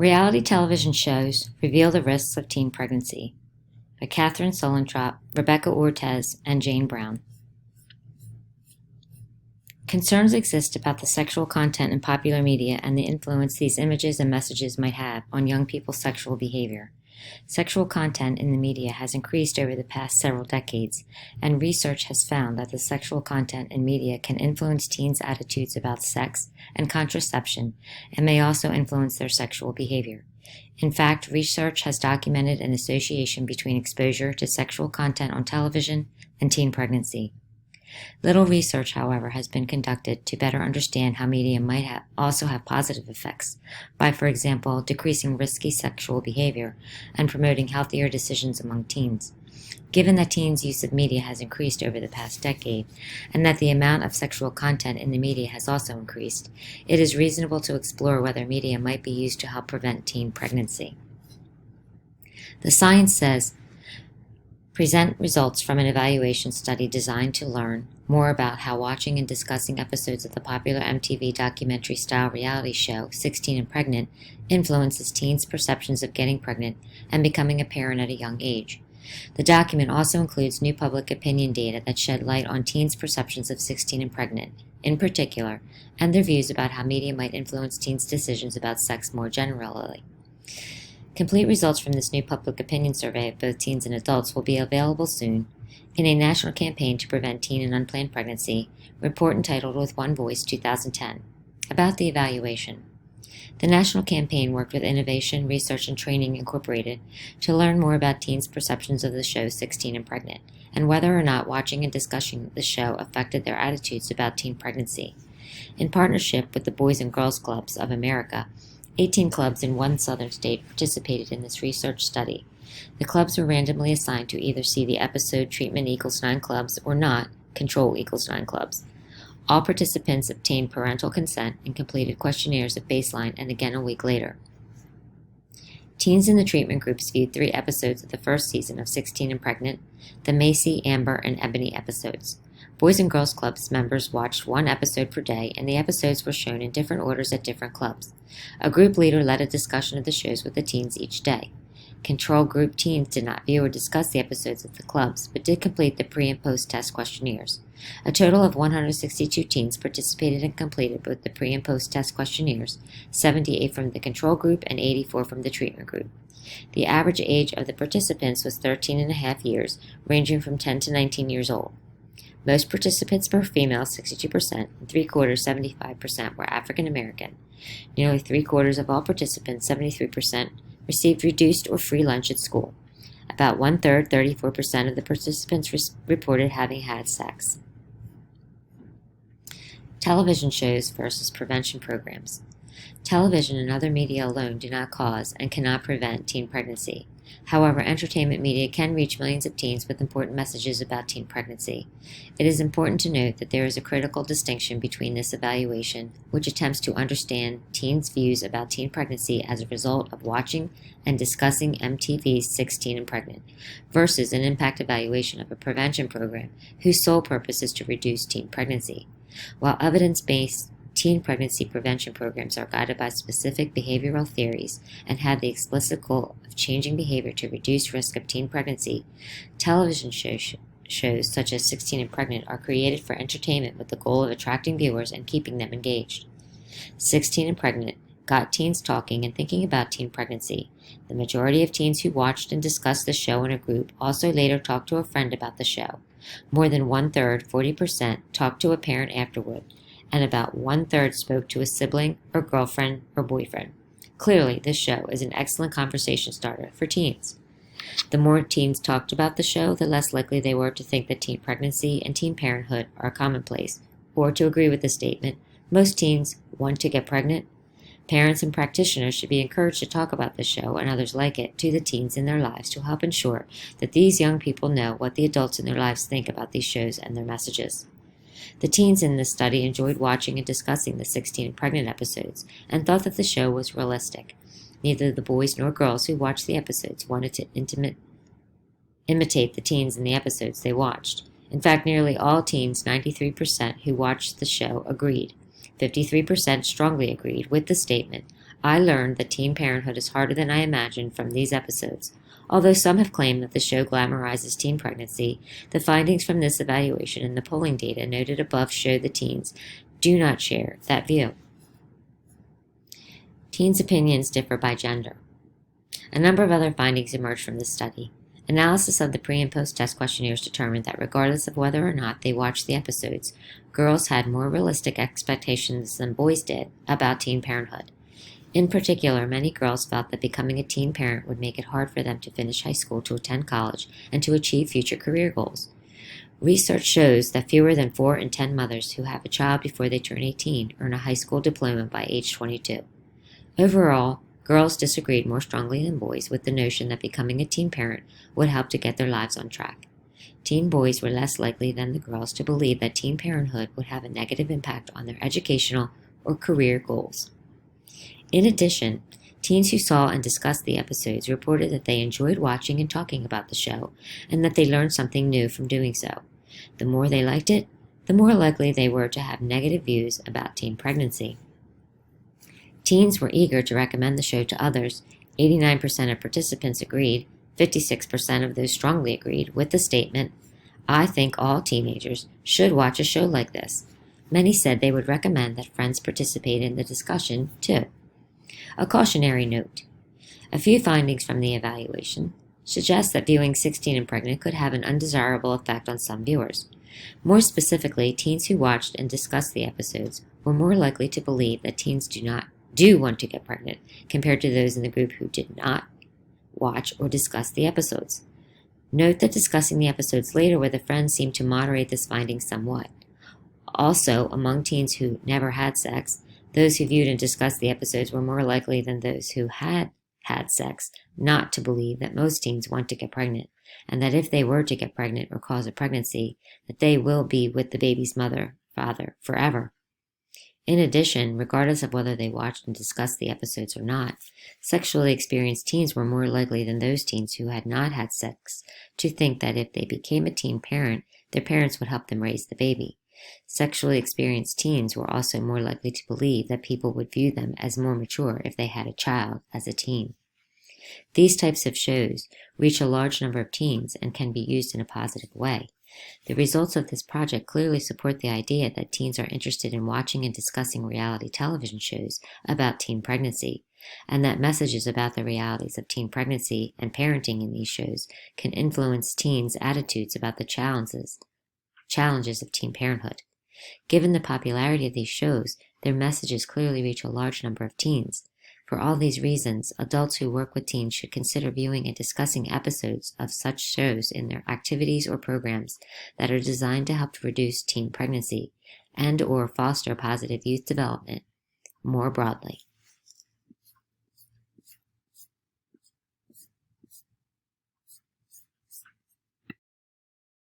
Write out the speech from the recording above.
Reality television shows reveal the risks of teen pregnancy by Catherine Solentrop, Rebecca Ortez, and Jane Brown. Concerns exist about the sexual content in popular media and the influence these images and messages might have on young people's sexual behavior. Sexual content in the media has increased over the past several decades, and research has found that the sexual content in media can influence teens' attitudes about sex and contraception and may also influence their sexual behavior. In fact, research has documented an association between exposure to sexual content on television and teen pregnancy. Little research, however, has been conducted to better understand how media might also have positive effects by, for example, decreasing risky sexual behavior and promoting healthier decisions among teens. Given that teens' use of media has increased over the past decade, and that the amount of sexual content in the media has also increased, it is reasonable to explore whether media might be used to help prevent teen pregnancy. The science says, present results from an evaluation study designed to learn more about how watching and discussing episodes of the popular MTV documentary-style reality show 16 and Pregnant influences teens' perceptions of getting pregnant and becoming a parent at a young age. The document also includes new public opinion data that shed light on teens' perceptions of 16 and pregnant, in particular, and their views about how media might influence teens' decisions about sex more generally. Complete results from this new public opinion survey of both teens and adults will be available soon in a national campaign to prevent teen and unplanned pregnancy, report entitled With One Voice 2010. About the evaluation. The national campaign worked with Innovation, Research, and Training Incorporated to learn more about teens' perceptions of the show 16 and Pregnant, and whether or not watching and discussing the show affected their attitudes about teen pregnancy. In partnership with the Boys and Girls Clubs of America, 18 clubs in one southern state participated in this research study. The clubs were randomly assigned to either see the episode Treatment equals 9 clubs or not, Control equals 9 clubs. All participants obtained parental consent and completed questionnaires at baseline and again a week later. Teens in the treatment groups viewed 3 episodes of the first season of 16 and Pregnant, the Macy, Amber, and Ebony episodes. Boys and Girls Clubs members watched 1 episode per day, and the episodes were shown in different orders at different clubs. A group leader led a discussion of the shows with the teens each day. Control group teens did not view or discuss the episodes of the clubs, but did complete the pre- and post-test questionnaires. A total of 162 teens participated and completed both the pre- and post-test questionnaires, 78 from the control group and 84 from the treatment group. The average age of the participants was 13 and a half years, ranging from 10 to 19 years old. Most participants were female, 62%, and 3/4, 75%, were African American. Nearly 3/4 of all participants, 73%, received reduced or free lunch at school. About 1/3, 34% of the participants reported having had sex. Television shows versus prevention programs. Television and other media alone do not cause and cannot prevent teen pregnancy. However, entertainment media can reach millions of teens with important messages about teen pregnancy. It is important to note that there is a critical distinction between this evaluation, which attempts to understand teens' views about teen pregnancy as a result of watching and discussing MTV's 16 and Pregnant, versus an impact evaluation of a prevention program whose sole purpose is to reduce teen pregnancy. While evidence-based teen pregnancy prevention programs are guided by specific behavioral theories and have the explicit goal of changing behavior to reduce risk of teen pregnancy, television shows such as 16 and Pregnant are created for entertainment with the goal of attracting viewers and keeping them engaged. 16 and Pregnant got teens talking and thinking about teen pregnancy. The majority of teens who watched and discussed the show in a group also later talked to a friend about the show. More than 1/3, 40%, talked to a parent afterward, and about 1/3 spoke to a sibling or girlfriend or boyfriend. Clearly, this show is an excellent conversation starter for teens. The more teens talked about the show, the less likely they were to think that teen pregnancy and teen parenthood are commonplace, or to agree with the statement, most teens want to get pregnant. Parents and practitioners should be encouraged to talk about the show and others like it to the teens in their lives to help ensure that these young people know what the adults in their lives think about these shows and their messages. The teens in this study enjoyed watching and discussing the 16 and Pregnant episodes and thought that the show was realistic. Neither the boys nor girls who watched the episodes wanted to imitate the teens in the episodes they watched. In fact, nearly all teens, 93%, who watched the show agreed. 53% strongly agreed with the statement, I learned that teen parenthood is harder than I imagined from these episodes. Although some have claimed that the show glamorizes teen pregnancy, the findings from this evaluation and the polling data noted above show the teens do not share that view. Teens' opinions differ by gender. A number of other findings emerged from this study. Analysis of the pre- and post-test questionnaires determined that regardless of whether or not they watched the episodes, girls had more realistic expectations than boys did about teen parenthood. In particular, many girls felt that becoming a teen parent would make it hard for them to finish high school, to attend college, and to achieve future career goals. Research shows that fewer than 4 in 10 mothers who have a child before they turn 18 earn a high school diploma by age 22. Overall, girls disagreed more strongly than boys with the notion that becoming a teen parent would help to get their lives on track. Teen boys were less likely than the girls to believe that teen parenthood would have a negative impact on their educational or career goals. In addition, teens who saw and discussed the episodes reported that they enjoyed watching and talking about the show, and that they learned something new from doing so. The more they liked it, the more likely they were to have negative views about teen pregnancy. Teens were eager to recommend the show to others. 89% of participants agreed, 56% of those strongly agreed with the statement, "I think all teenagers should watch a show like this." Many said they would recommend that friends participate in the discussion, too. A cautionary note. A few findings from the evaluation suggest that viewing 16 and pregnant could have an undesirable effect on some viewers. More specifically, teens who watched and discussed the episodes were more likely to believe that teens do want to get pregnant compared to those in the group who did not watch or discuss the episodes. Note that discussing the episodes later with a friend seemed to moderate this finding somewhat. Also, among teens who never had sex, those who viewed and discussed the episodes were more likely than those who had had sex not to believe that most teens want to get pregnant, and that if they were to get pregnant or cause a pregnancy, that they will be with the baby's father, forever. In addition, regardless of whether they watched and discussed the episodes or not, sexually experienced teens were more likely than those teens who had not had sex to think that if they became a teen parent, their parents would help them raise the baby. Sexually experienced teens were also more likely to believe that people would view them as more mature if they had a child as a teen. These types of shows reach a large number of teens and can be used in a positive way. The results of this project clearly support the idea that teens are interested in watching and discussing reality television shows about teen pregnancy, and that messages about the realities of teen pregnancy and parenting in these shows can influence teens' attitudes about the challenges of teen parenthood. Given the popularity of these shows, their messages clearly reach a large number of teens. For all these reasons, adults who work with teens should consider viewing and discussing episodes of such shows in their activities or programs that are designed to help reduce teen pregnancy and/or foster positive youth development more broadly.